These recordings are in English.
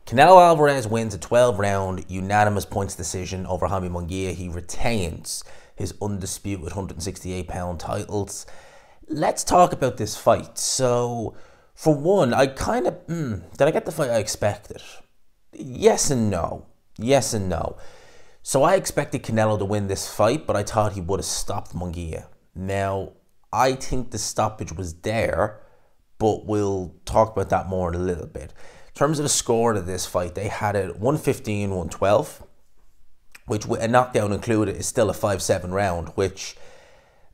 Canelo Alvarez wins a 12-round unanimous points decision over Jaime Munguia. He retains his undisputed 168-pound titles. Let's talk about this fight. So, for one, I kind of... did I get the fight I expected? Yes and no. Yes and no. So I expected Canelo to win this fight, but I thought he would have stopped Munguia. Now, I think the stoppage was there, but we'll talk about that more in a little bit. In terms of the score of this fight, they had it 115-112, which with a knockdown included is still a 5-7 round, which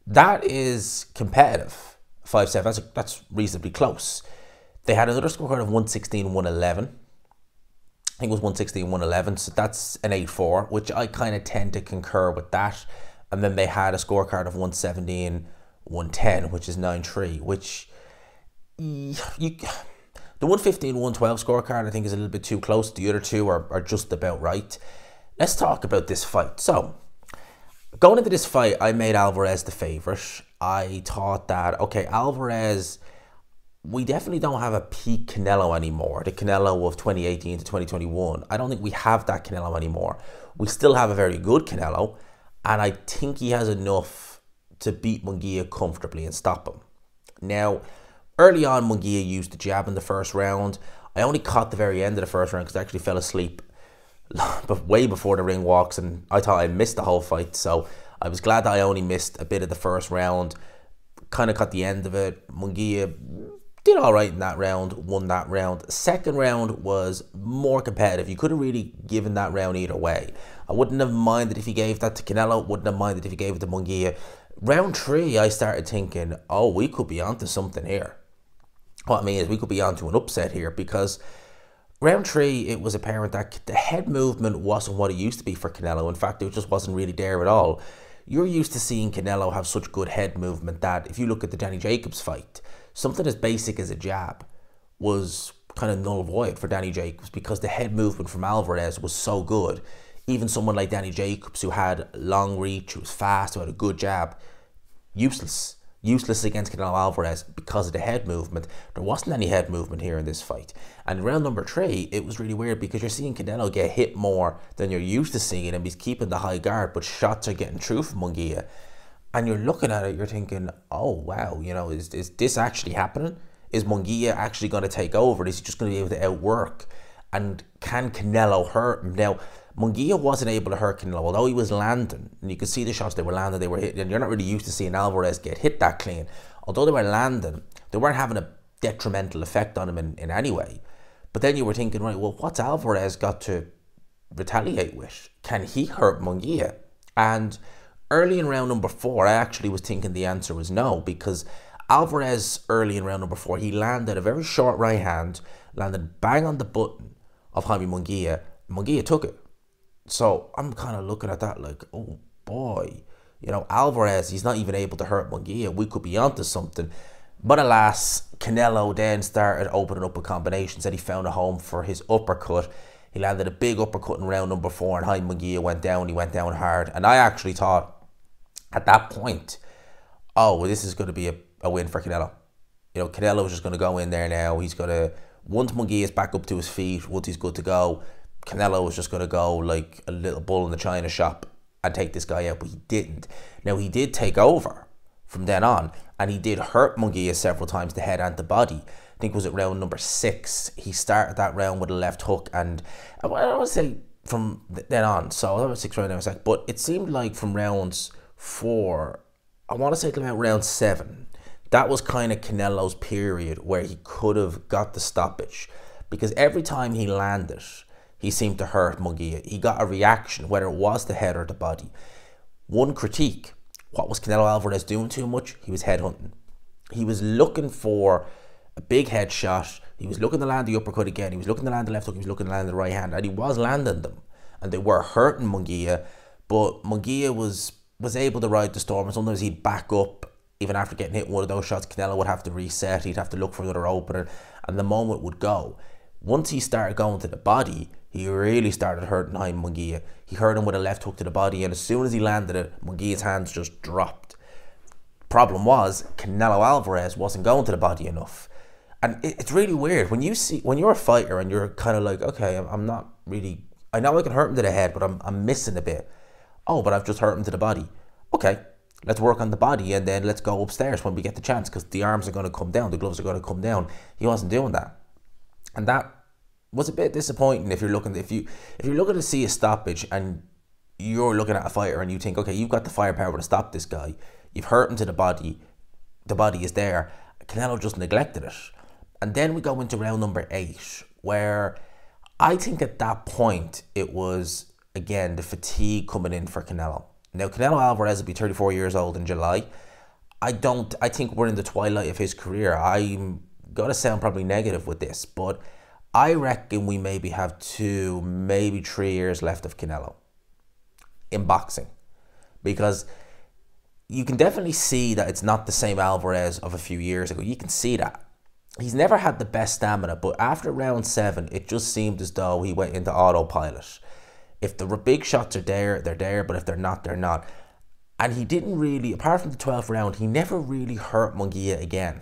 that is competitive. 5-7, that's reasonably close. They had another scorecard of 116-111. I think it was 116-111, so that's an 8-4, which I kind of tend to concur with that. And then they had a scorecard of 117-110, which is 9-3, which the 115-112 scorecard I think is a little bit too close. The other two are just about right. Let's talk about this fight. So, going into this fight, I made Alvarez the favourite. I thought that, okay, Alvarez... we definitely don't have a peak Canelo anymore, the Canelo of 2018 to 2021. I don't think we have that Canelo anymore. We still have a very good Canelo, and I think he has enough to beat Munguia comfortably and stop him. Now, early on, Munguia used the jab in the first round. I only caught the very end of the first round because I actually fell asleep but way before the ring walks, and I thought I missed the whole fight, so I was glad that I only missed a bit of the first round. Kind of caught the end of it. Munguia did all right in that round, won that round. Second round was more competitive. You could have really given that round either way. I wouldn't have minded if he gave that to Canelo, wouldn't have minded if he gave it to Munguia. Round 3, I started thinking, oh, we could be onto something here. What I mean is we could be onto an upset here, because round 3, it was apparent that the head movement wasn't what it used to be for Canelo. In fact, it just wasn't really there at all. You're used to seeing Canelo have such good head movement that if you look at the Danny Jacobs fight, something as basic as a jab was kind of null void for Danny Jacobs because the head movement from Alvarez was so good. Even someone like Danny Jacobs, who had long reach, who was fast, who had a good jab, useless. Useless against Canelo Alvarez because of the head movement. There wasn't any head movement here in this fight. And in round number 3, it was really weird because you're seeing Canelo get hit more than you're used to seeing him. He's keeping the high guard, but shots are getting through from Munguia. And you're looking at it, you're thinking, oh, wow, you know, is this actually happening? Is Munguia actually going to take over? Is he just going to be able to outwork? And can Canelo hurt him? Now, Munguia wasn't able to hurt Canelo, although he was landing. And you could see the shots they were landing, they were hitting. And you're not really used to seeing Alvarez get hit that clean. Although they were landing, they weren't having a detrimental effect on him in any way. But then you were thinking, right, well, what's Alvarez got to retaliate with? Can he hurt Munguia? And early in round number 4, I actually was thinking the answer was no, because Alvarez, early in round number 4, he landed a very short right hand, landed bang on the button of Jaime Munguia. Munguia took it. So I'm kind of looking at that like, oh boy, you know, Alvarez, he's not even able to hurt Munguia. We could be onto something. But alas, Canelo then started opening up a combination, said he found a home for his uppercut. He landed a big uppercut in round number 4, and Jaime Munguia went down. He went down hard. And I actually thought at that point, oh, well, this is going to be a win for Canelo. You know, Canelo's just going to go in there now. He's going to, once Munguia's back up to his feet, once he's good to go, Canelo was just going to go like a little bull in the china shop and take this guy out, but he didn't. Now, he did take over from then on, and he did hurt Munguia several times, the head and the body. I think it was at round number 6. He started that round with a left hook, and I want to say from then on, so that was 6 round in a sec, but it seemed like from rounds 4, I want to say till about round 7, that was kind of Canelo's period where he could have got the stoppage, because every time he landed, he seemed to hurt Munguia. He got a reaction, whether it was the head or the body. One critique, what was Canelo Alvarez doing too much? He was headhunting. He was looking for a big headshot. He was looking to land the uppercut again. He was looking to land the left hook. He was looking to land the right hand. And he was landing them. And they were hurting Munguia. But Munguia was able to ride the storm. And sometimes he'd back up. Even after getting hit one of those shots, Canelo would have to reset. He'd have to look for another opener. And the moment would go. Once he started going to the body, he really started hurting Jaime Munguia. He hurt him with a left hook to the body, and as soon as he landed it, Munguia's hands just dropped. Problem was, Canelo Alvarez wasn't going to the body enough. And it's really weird when you're a fighter and you're kind of like, okay, I'm not really, I know I can hurt him to the head, but I'm missing a bit. Oh, but I've just hurt him to the body. Okay, let's work on the body and then let's go upstairs when we get the chance, because the arms are going to come down, the gloves are going to come down. He wasn't doing that, and that was a bit disappointing. If you're looking to see a stoppage and you're looking at a fighter and you think, okay, you've got the firepower to stop this guy, you've hurt him to the body is there. Canelo just neglected it. And then we go into round number 8, where I think at that point it was, again, the fatigue coming in for Canelo. Now, Canelo Alvarez will be 34 years old in July. I think we're in the twilight of his career. I'm going to sound probably negative with this, but I reckon we maybe have 2, maybe 3 years left of Canelo in boxing, because you can definitely see that it's not the same Alvarez of a few years ago. You can see that. He's never had the best stamina, but after round 7, it just seemed as though he went into autopilot. If the big shots are there, they're there, but if they're not, they're not. And he didn't really, apart from the 12th round, he never really hurt Munguia again.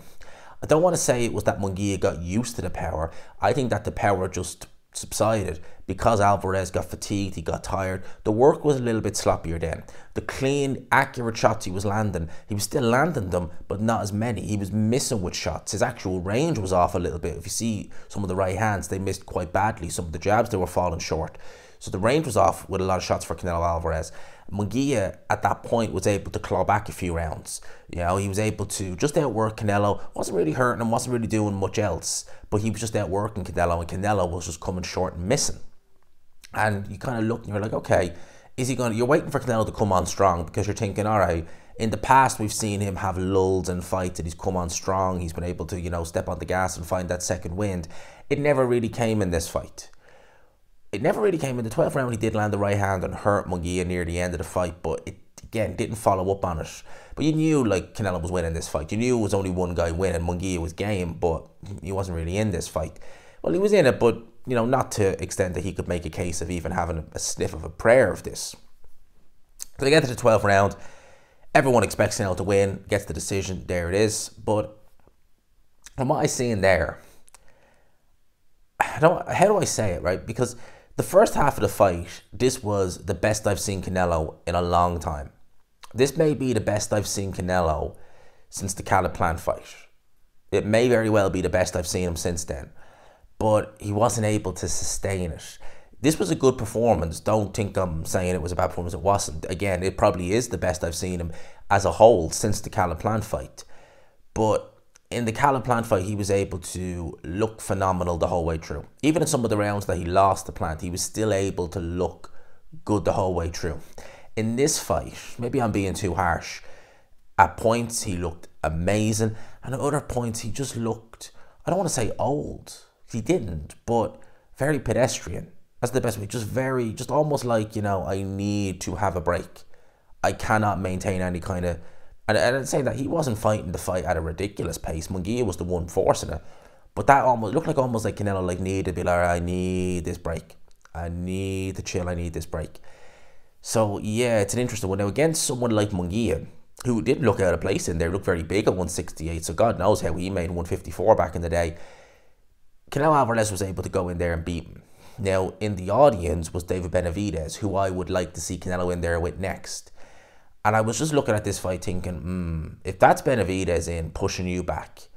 I don't want to say it was that Munguia got used to the power. I think that the power just subsided because Alvarez got fatigued, he got tired. The work was a little bit sloppier then. The clean, accurate shots he was still landing them, but not as many. He was missing with shots. His actual range was off a little bit. If you see some of the right hands, they missed quite badly. Some of the jabs, they were falling short. So the range was off with a lot of shots for Canelo Alvarez. Munguia at that point was able to claw back a few rounds. You know, he was able to just outwork Canelo. Wasn't really hurting him, wasn't really doing much else, but he was just outworking Canelo, and Canelo was just coming short and missing. And you kind of look and you're like, okay, you're waiting for Canelo to come on strong, because you're thinking, all right, in the past we've seen him have lulls in fights and he's come on strong. He's been able to, you know, step on the gas and find that second wind. It never really came in this fight. It never really came in the 12th round. He did land the right hand and hurt Munguia near the end of the fight, but it, again, didn't follow up on it. But you knew, like, Canelo was winning this fight. You knew it was only one guy winning. Munguia was game, but he wasn't really in this fight. Well, he was in it, but, you know, not to the extent that he could make a case of even having a sniff of a prayer of this. So they get to the 12th round. Everyone expects Canelo to win, gets the decision, there it is. But from what I see in there, how do I say it, right? Because the first half of the fight, this was the best I've seen Canelo in a long time. This may be the best I've seen Canelo since the Caleb Plant fight. It may very well be the best I've seen him since then. But he wasn't able to sustain it. This was a good performance. Don't think I'm saying it was a bad performance. It wasn't. Again, it probably is the best I've seen him as a whole since the Caleb Plant fight. But in the Caleb Plant fight, he was able to look phenomenal the whole way through. Even in some of the rounds that he lost to Plant, he was still able to look good the whole way through. In this fight, maybe I'm being too harsh. At points, he looked amazing. And at other points, he just looked, I don't want to say old. He didn't, but very pedestrian. That's the best way. Just almost like, you know, I need to have a break. I cannot maintain any kind of... And I'm saying that he wasn't fighting the fight at a ridiculous pace. Munguia was the one forcing it. But that almost looked like Canelo needed to be like, I need this break. I need to chill. I need this break. So, yeah, it's an interesting one. Now, against someone like Munguia, who didn't look out of place in there, looked very big at 168. So God knows how he made 154 back in the day. Canelo Alvarez was able to go in there and beat him. Now, in the audience was David Benavidez, who I would like to see Canelo in there with next. And I was just looking at this fight thinking, if that's Benavidez in pushing you back,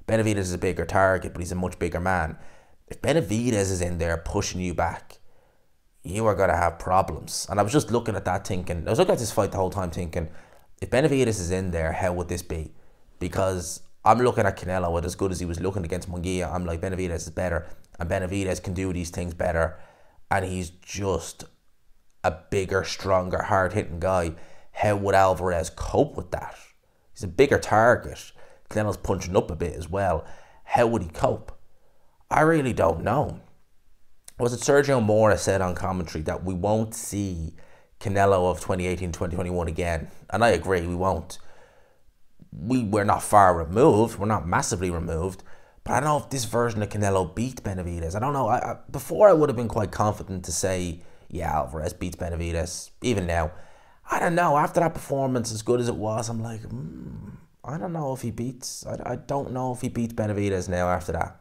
Benavidez is a bigger target, but he's a much bigger man. If Benavidez is in there pushing you back, you are going to have problems. And I was just looking at that thinking, I was looking at this fight the whole time thinking, if Benavidez is in there, how would this be? Because I'm looking at Canelo, and as good as he was looking against Munguia, I'm like, Benavidez is better, and Benavidez can do these things better, and he's just a bigger, stronger, hard-hitting guy. How would Alvarez cope with that? He's a bigger target. Canelo's punching up a bit as well. How would he cope? I really don't know. Was it Sergio Mora said on commentary that we won't see Canelo of 2018-2021 again? And I agree, we won't. We're not far removed. We're not massively removed. But I don't know if this version of Canelo beat Benavidez. I don't know. Before I would have been quite confident to say, yeah, Alvarez beats Benavidez. Even now. I don't know. After that performance, as good as it was, I'm like, I don't know if he beats, I don't know if he beats Benavidez now after that.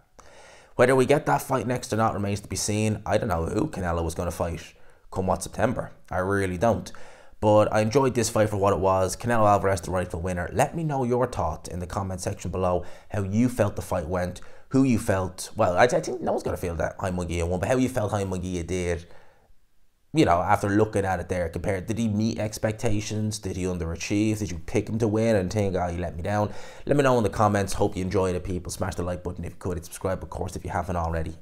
Whether we get that fight next or not remains to be seen. I don't know who Canelo was going to fight come what September. I really don't. But I enjoyed this fight for what it was. Canelo Alvarez, the rightful winner. Let me know your thoughts in the comment section below, how you felt the fight went, who you felt, well, I think no one's going to feel that Jaime Munguia won, but how you felt Jaime Munguia did, you know, after looking at it there, compared, did he meet expectations? Did he underachieve? Did you pick him to win and think, oh, he let me down? Let me know in the comments. Hope you enjoyed it, people. Smash the like button if you could, and subscribe, of course, if you haven't already.